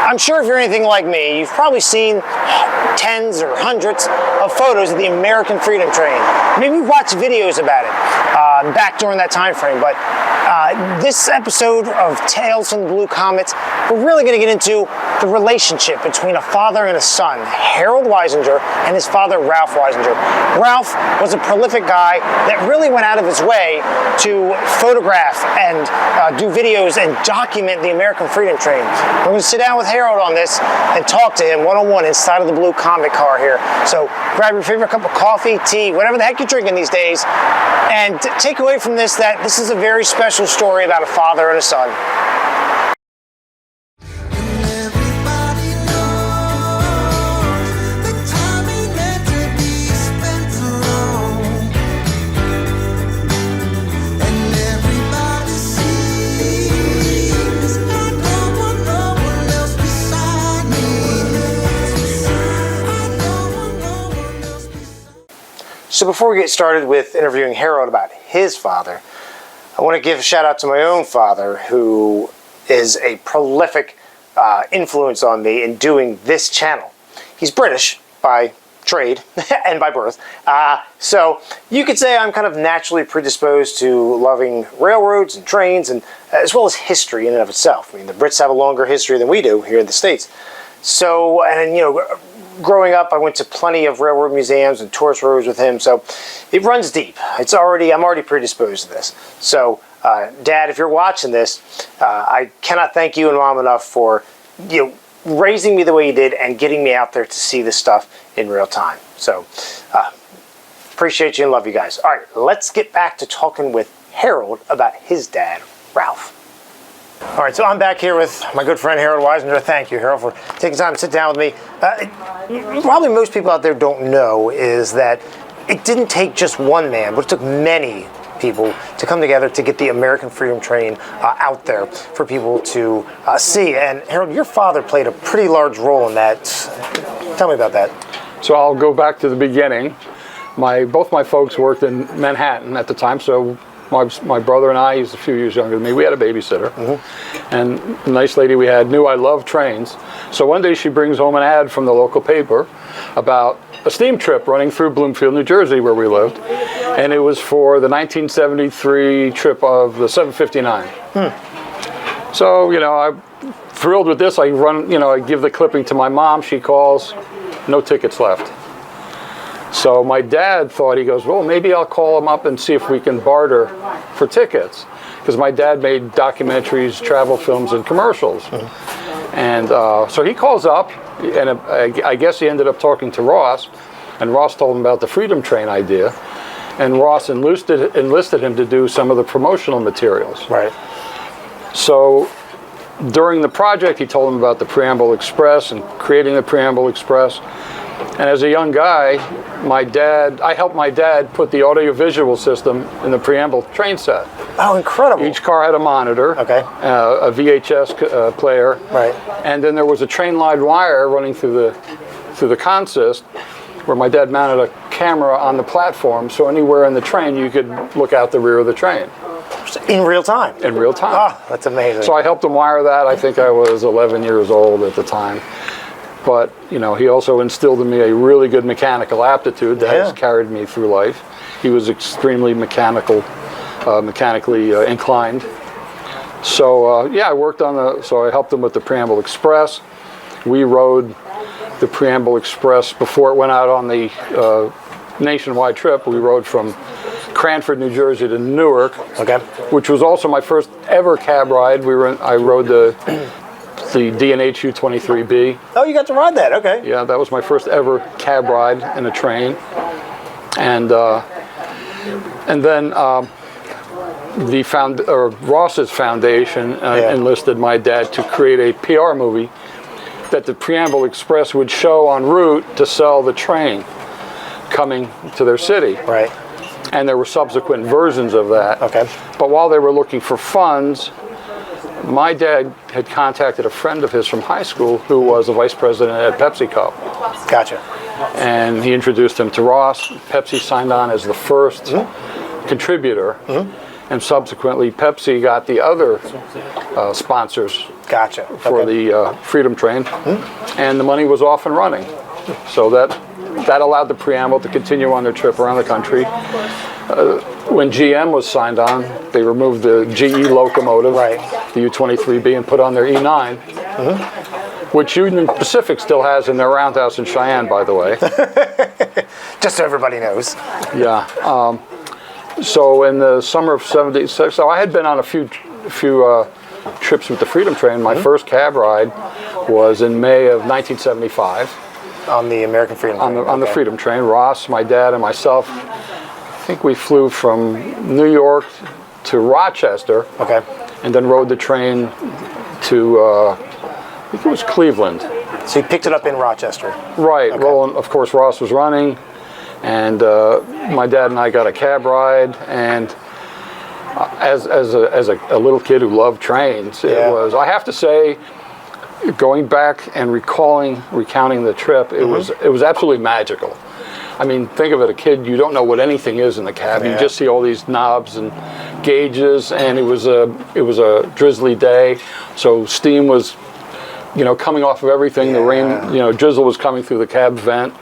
I'm sure if you're anything like me, you've probably seen tens or hundreds of photos of the American Freedom Train. Maybe you've watched videos about it back during that time frame, but this episode of Tales from the Blue Comet, we're really going to get into the relationship between a father and a son, Harold Weisinger and his father, Ralph Weisinger. Ralph was a prolific guy that really went out of his way to photograph and do videos and document the American Freedom Train. We're going to sit down with Harold on this and talk to him one-on-one inside of the Blue Comet car here. So grab your favorite cup of coffee, tea, whatever the heck you're drinking these days, and take away from this that this is a very special story about a father and a son. So before we get started with interviewing Harold about his father, I want to give a shout out to my own father, who is a prolific influence on me in doing this channel. He's British by trade and by birth. So you could say I'm kind of naturally predisposed to loving railroads and trains, and as well as history in and of itself. I mean, the Brits have a longer history than we do here in the States. So, and you know, growing up, I went to plenty of railroad museums and tourist roads with him, so it runs deep. I'm already predisposed to this. So, Dad, if you're watching this, I cannot thank you and Mom enough for, you know, raising me the way you did and getting me out there to see this stuff in real time. So, appreciate you and love you guys. All right, let's get back to talking with Harold about his dad, Ralph. All right, so I'm back here with my good friend Harold Weisinger. Thank you, Harold, for taking time to sit down with me. Probably most people out there don't know is that it didn't take just one man, but it took many people to come together to get the American Freedom Train out there for people to see. And Harold, your father played a pretty large role in that. Tell me about that. So I'll go back to the beginning. Both my folks worked in Manhattan at the time, so my brother and I, he's a few years younger than me, we had a babysitter. Mm-hmm. And the nice lady we had knew I loved trains. So one day she brings home an ad from the local paper about a steam trip running through Bloomfield, New Jersey, where we lived. And it was for the 1973 trip of the 759. So, you know, I'm thrilled with this. I give the clipping to my mom. She calls, no tickets left. So my dad thought, he goes, well, maybe I'll call him up and see if we can barter for tickets. Because my dad made documentaries, travel films, and commercials. Mm-hmm. And so he calls up, and I guess he ended up talking to Ross, and Ross told him about the Freedom Train idea. And Ross enlisted him to do some of the promotional materials. Right. So during the project, he told him about the Preamble Express and creating the Preamble Express. And as a young guy, I helped my dad put the audio-visual system in the Preamble train set. Oh, incredible. Each car had a monitor, okay, a VHS player, right, and then there was a train-line wire running through the consist where my dad mounted a camera on the platform, so anywhere in the train you could look out the rear of the train. In real time? In real time. Oh, that's amazing. So I helped him wire that. I think I was 11 years old at the time. But, you know, he also instilled in me a really good mechanical aptitude that has carried me through life. He was extremely mechanically inclined. So, I worked on so I helped him with the Preamble Express. We rode the Preamble Express before it went out on the nationwide trip. We rode from Cranford, New Jersey to Newark, which was also my first ever cab ride. I rode the D&H U-23B. Oh, you got to ride that, okay. Yeah, that was my first ever cab ride in a train. And then Ross's foundation enlisted my dad to create a PR movie that the Preamble Express would show en route to sell the train coming to their city. Right. And there were subsequent versions of that. Okay. But while they were looking for funds, my dad had contacted a friend of his from high school who was a vice president at PepsiCo. Gotcha. And he introduced him to Ross. Pepsi signed on as the first contributor. and subsequently Pepsi got the other sponsors Gotcha. for the Freedom Train, and the money was off and running. So that allowed the preamble to continue on their trip around the country. When GM was signed on, they removed the GE locomotive, the U-23B, and put on their E9, which Union Pacific still has in their roundhouse in Cheyenne, by the way. Just so everybody knows. Yeah. So in the summer of '76, so I had been on a few trips with the Freedom Train. My first cab ride was in May of 1975. On the American Freedom Train. On the Freedom Train. Ross, my dad, and myself, I think we flew from New York to Rochester. Okay. And then rode the train to, I think it was Cleveland. So you picked it up in Rochester. Right. Okay. Well, of course, Ross was running, and my dad and I got a cab ride, and as a little kid who loved trains, it was, I have to say, going back and recounting the trip, it was absolutely magical. I mean, think of it, a kid, you don't know what anything is in the cab. You just see all these knobs and gauges, and it was a drizzly day, so steam was, coming off of everything. The rain, drizzle was coming through the cab vent,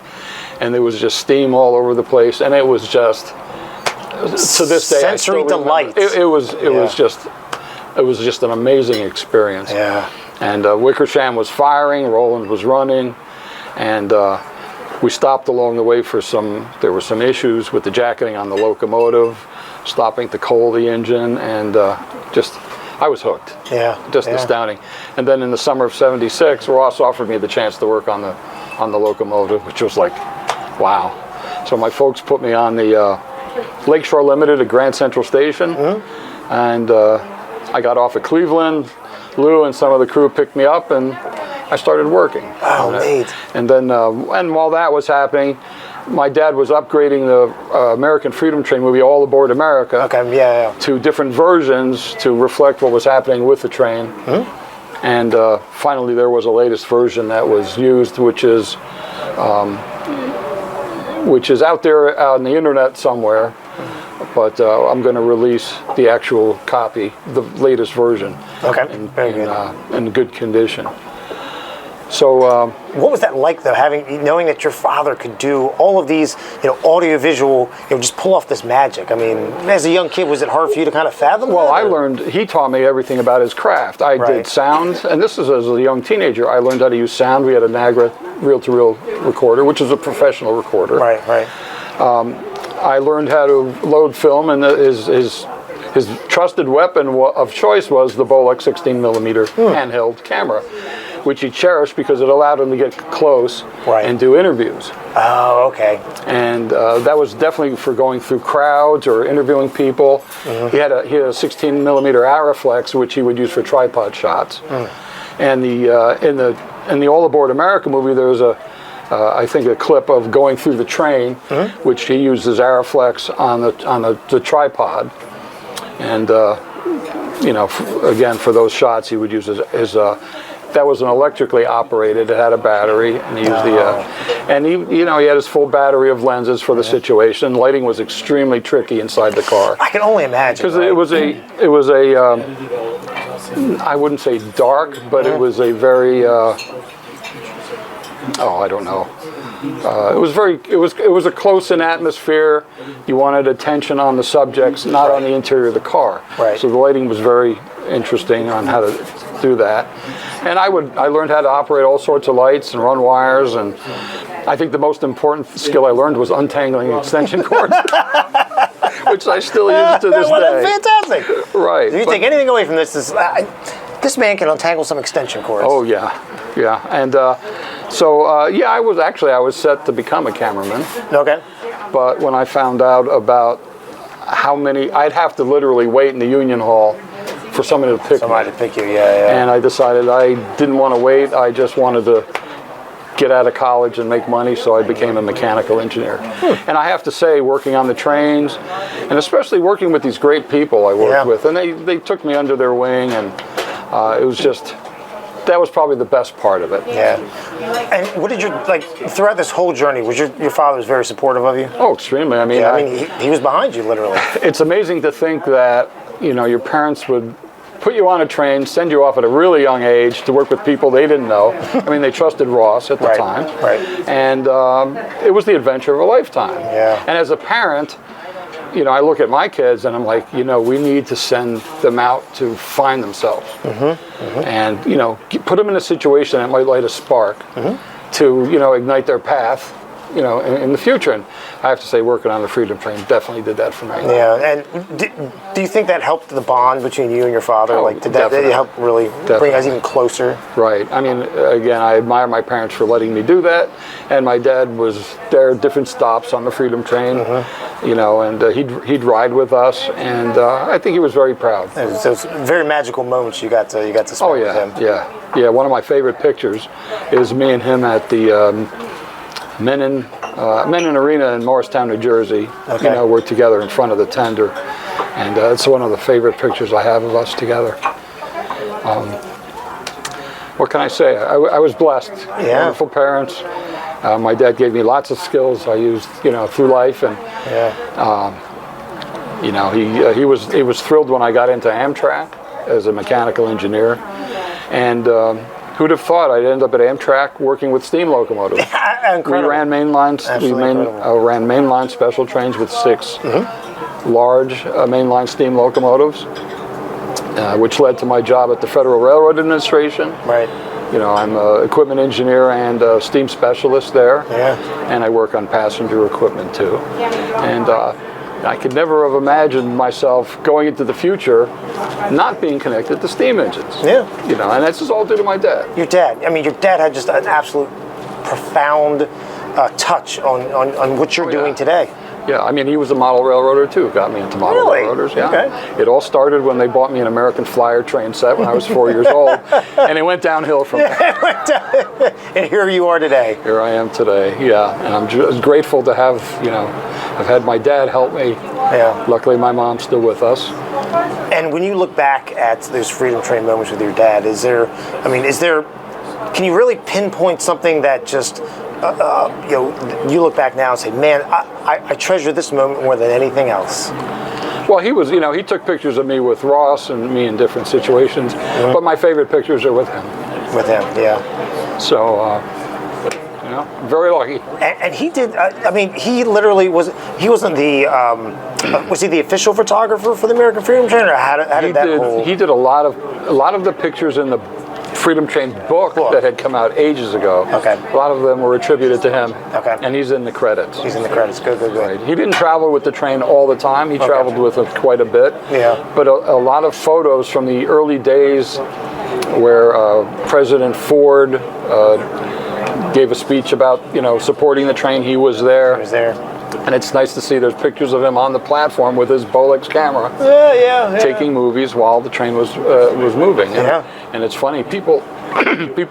and there was just steam all over the place, and it was just, to this day, sensory delight. It was just an amazing experience. Yeah. And Wickersham was firing, Roland was running, and we stopped along the way for there were some issues with the jacketing on the locomotive, stopping to coal the engine, and I was hooked. Yeah. Just astounding. And then in the summer of '76, Ross offered me the chance to work on the locomotive, which was like, wow. So my folks put me on the Lakeshore Limited at Grand Central Station, and I got off at Cleveland. Lou and some of the crew picked me up, and I started working. Oh, neat. And then, and while that was happening, my dad was upgrading the American Freedom Train movie, All Aboard America, to different versions to reflect what was happening with the train. And finally, there was a latest version that was used, which is out there on the internet somewhere. But I'm going to release the actual copy, the latest version, in good condition. So, what was that like, though, knowing that your father could do all of these, audiovisual, just pull off this magic? I mean, as a young kid, was it hard for you to kind of fathom? Well, he taught me everything about his craft. I did sound, and this is as a young teenager. I learned how to use sound. We had a Nagra reel-to-reel recorder, which is a professional recorder. Right. I learned how to load film, and his trusted weapon of choice was the Bolex 16mm handheld camera, which he cherished because it allowed him to get close and do interviews. Oh, okay. And that was definitely for going through crowds or interviewing people. He had a 16mm Arriflex, which he would use for tripod shots. And in the All Aboard America movie, there was I think a clip of going through the train, which he used his Arriflex on the tripod, and again for those shots he would use his that was an electrically operated. It had a battery, and he used he had his full battery of lenses for the situation. Lighting was extremely tricky inside the car. I can only imagine, because it was a I wouldn't say dark, but it was a very I don't know. It was a close-in atmosphere. You wanted attention on the subjects, not on the interior of the car. Right. So the lighting was very interesting on how to do that. And I learned how to operate all sorts of lights and run wires, and I think the most important skill I learned was untangling extension cords, which I still use to this day. Fantastic. Right. If you take anything away from this, this man can untangle some extension cords. Oh yeah. And I was set to become a cameraman. Okay. But when I found out about how many, I'd have to literally wait in the Union Hall for somebody to pick you, yeah. And I decided I didn't want to wait. I just wanted to get out of college and make money, so I became a mechanical engineer. And I have to say, working on the trains, and especially working with these great people I worked with, and they took me under their wing, and it was just, that was probably the best part of it. Yeah. And what did throughout this whole journey, was your father was very supportive of you? Oh, extremely. I mean, he was behind you, literally. It's amazing to think that, your parents would put you on a train, send you off at a really young age to work with people they didn't know. I mean, they trusted Ross at the time. Right. And it was the adventure of a lifetime. Yeah. And as a parent, I look at my kids and I'm like, we need to send them out to find themselves. And, put them in a situation that might light a spark to, ignite their path, in the future. And I have to say, working on the Freedom Train definitely did that for me. Yeah. And do you think that helped the bond between you and your father? Oh, did that help really bring us even closer? Right. I mean, again, I admire my parents for letting me do that. And my dad was there at different stops on the Freedom Train, and he'd ride with us. And I think he was very proud. So it's very magical moments you got to spend with him. Yeah. One of my favorite pictures is me and him at the Menin Arena in Morristown, New Jersey. Okay. We're together in front of the tender, and it's one of the favorite pictures I have of us together. What can I say? I was blessed. Yeah. Wonderful parents. My dad gave me lots of skills I used, through life, and he was thrilled when I got into Amtrak as a mechanical engineer, and who'd have thought I'd end up at Amtrak working with steam locomotives? Incredible. We ran mainlines. Ran mainline special trains with 6 large mainline steam locomotives, which led to my job at the Federal Railroad Administration. Right. I'm an equipment engineer and a steam specialist there. Yeah. And I work on passenger equipment too. And I could never have imagined myself going into the future not being connected to steam engines. Yeah. And this is all due to my dad. Your dad. I mean, your dad had just an absolute profound touch on what you're doing today. Yeah, I mean, he was a model railroader too, got me into model railroaders. Yeah. Okay. It all started when they bought me an American Flyer train set when I was 4 years old, and it went downhill from there. And here you are today. Here I am today, yeah. And I'm just grateful to have, I've had my dad help me. Yeah. Luckily, my mom's still with us. And when you look back at those Freedom Train moments with your dad, can you really pinpoint something that just, you look back now and say, man, I treasure this moment more than anything else? Well, he was, he took pictures of me with Ross and me in different situations, but my favorite pictures are with him. With him, yeah. So, very lucky. And he did, he literally he wasn't the, was he the official photographer for the American Freedom Train, or how did that whole... He did a lot of the pictures in the Freedom Train book that had come out ages ago. Okay. A lot of them were attributed to him. Okay. And he's in the credits. He's in the credits. Good. Right. He didn't travel with the train all the time. He traveled with it quite a bit. Yeah. But a lot of photos from the early days where President Ford gave a speech about, supporting the train, he was there. He was there. And it's nice to see there's pictures of him on the platform with his Bolex camera, taking movies while the train was moving. And it's funny, people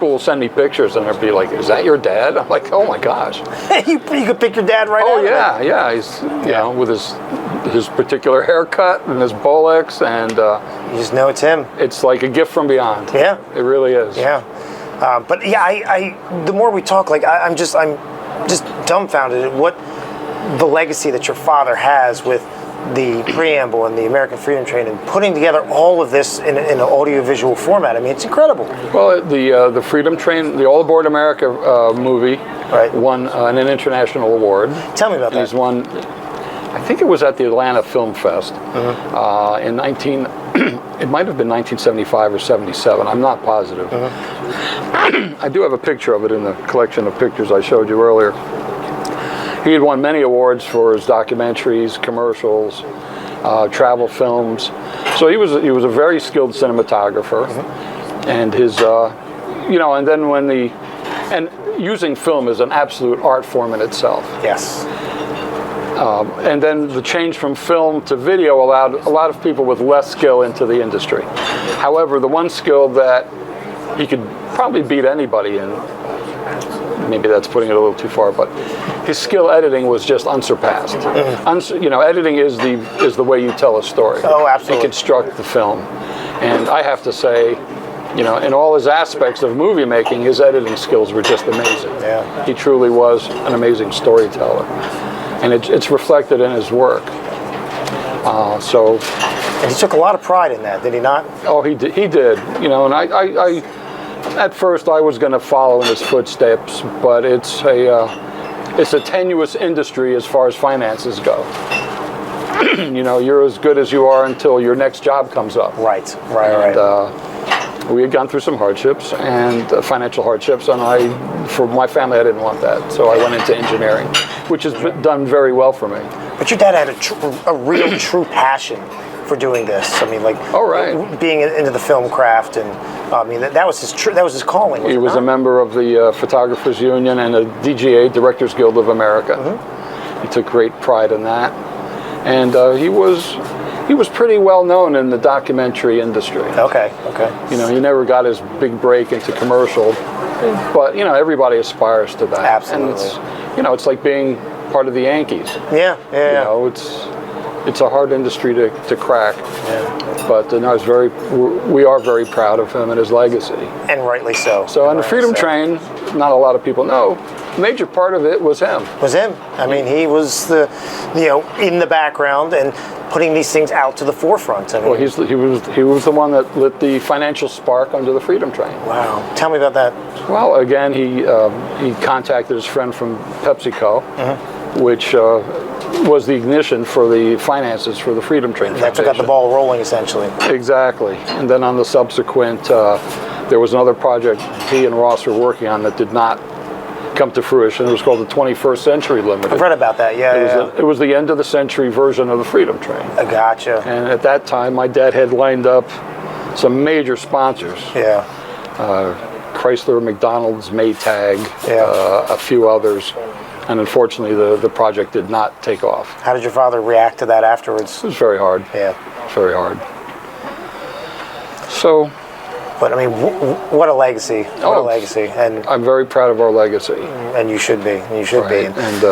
will send me pictures and they'll be like, "Is that your dad?" I'm like, "Oh my gosh!" you could pick your dad right out. Oh yeah. He's with his particular haircut and his Bolex, and you just know it's him. It's like a gift from beyond. Yeah, it really is. Yeah, but yeah, I the more we talk, I'm just dumbfounded at what the legacy that your father has with the preamble and the American Freedom Train and putting together all of this in an audiovisual format. I mean, it's incredible. Well, the Freedom Train, the All Aboard America movie, won an international award. Tell me about that. He's won, I think it was at the Atlanta Film Fest in it might have been 1975 or 77. I'm not positive. I do have a picture of it in the collection of pictures I showed you earlier. He had won many awards for his documentaries, commercials, travel films. So he was a very skilled cinematographer, and his and then and using film is an absolute art form in itself. Yes. And then the change from film to video allowed a lot of people with less skill into the industry. However, the one skill that he could probably beat anybody in, maybe that's putting it a little too far, but his skill editing was just unsurpassed. Editing is the way you tell a story. Oh, absolutely. And construct the film. And I have to say, you know, in all his aspects of movie making, his editing skills were just amazing. Yeah. He truly was an amazing storyteller, and it's reflected in his work. And he took a lot of pride in that, did he not? Oh, he did. You know, and I at first I was going to follow in his footsteps, but it's a tenuous industry as far as finances go. You know, you're as good as you are until your next job comes up. Right. We had gone through some hardships and financial hardships, and for my family, I didn't want that, so I went into engineering, which has done very well for me. But your dad had a real, true passion for doing this. I mean, like, being into the film craft, and I mean that was his calling. He was a member of the Photographers Union and the DGA, Directors Guild of America. He took great pride in that, and he was pretty well known in the documentary industry. Okay. You know, he never got his big break into commercial, but you know, everybody aspires to that. Absolutely. And it's like being part of the Yankees. Yeah. You know, it's a hard industry to crack. Yeah. But we are very proud of him and his legacy. And rightly so. So on the Freedom Train, not a lot of people know, a major part of it was him. I mean, he was in the background and putting these things out to the forefront. I mean, Well, he was the one that lit the financial spark under the Freedom Train. Wow. Tell me about that. Well, again, he contacted his friend from PepsiCo, which was the ignition for the finances for the Freedom Train Foundation. That's what got the ball rolling, essentially. Exactly. And then on the subsequent, there was another project he and Ross were working on that did not come to fruition. It was called the 21st Century Limited. I've read about that, It was the end of the century version of the Freedom Train. I gotcha. And at that time, my dad had lined up some major sponsors. Yeah. Chrysler, McDonald's, Maytag, a few others. And unfortunately, the project did not take off. How did your father react to that afterwards? It was very hard. Yeah. Very hard. So... But I mean, what a legacy! What a legacy! And I'm very proud of our legacy. And you should be. You should be. And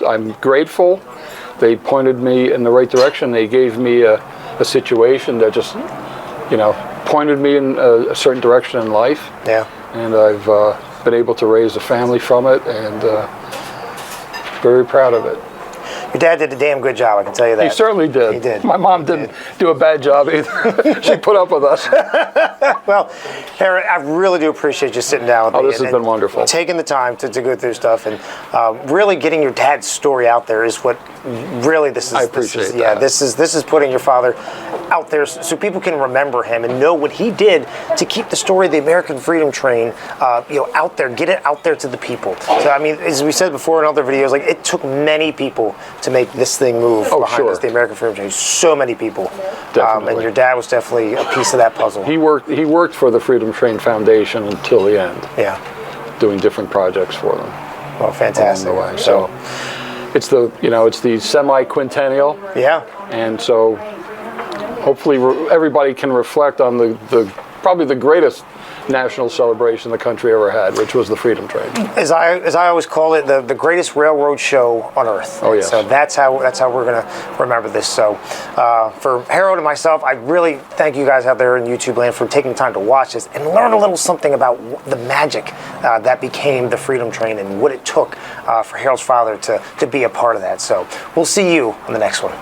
I'm grateful. They pointed me in the right direction. They gave me a situation that just, pointed me in a certain direction in life. Yeah. And I've been able to raise a family from it, and very proud of it. Your dad did a damn good job, I can tell you that. He certainly did. He did. My mom didn't do a bad job either. She put up with us. Well, Harry, I really do appreciate you sitting down with me. This has been wonderful. Taking the time to go through stuff, and really getting your dad's story out there is what really this is. I appreciate that. Yeah, this is putting your father out there so people can remember him and know what he did to keep the story of the American Freedom Train, out there, get it out there to the people. So I mean, as we said before in other videos, like it took many people to make this thing move behind us, the American Freedom Train. So many people. Definitely. And your dad was definitely a piece of that puzzle. He worked for the Freedom Train Foundation until the end. Yeah. Doing different projects for them. Well, fantastic. Along the way. So it's the semi-quintennial. Yeah. And so hopefully everybody can reflect on the probably the greatest national celebration the country ever had, which was the Freedom Train. As I always call it, the greatest railroad show on earth. Oh yes. So that's how we're gonna remember this. So for Harold and myself, I really thank you guys out there in YouTube land for taking time to watch this and learn a little something about the magic that became the Freedom Train and what it took for Harold's father to be a part of that. So we'll see you on the next one.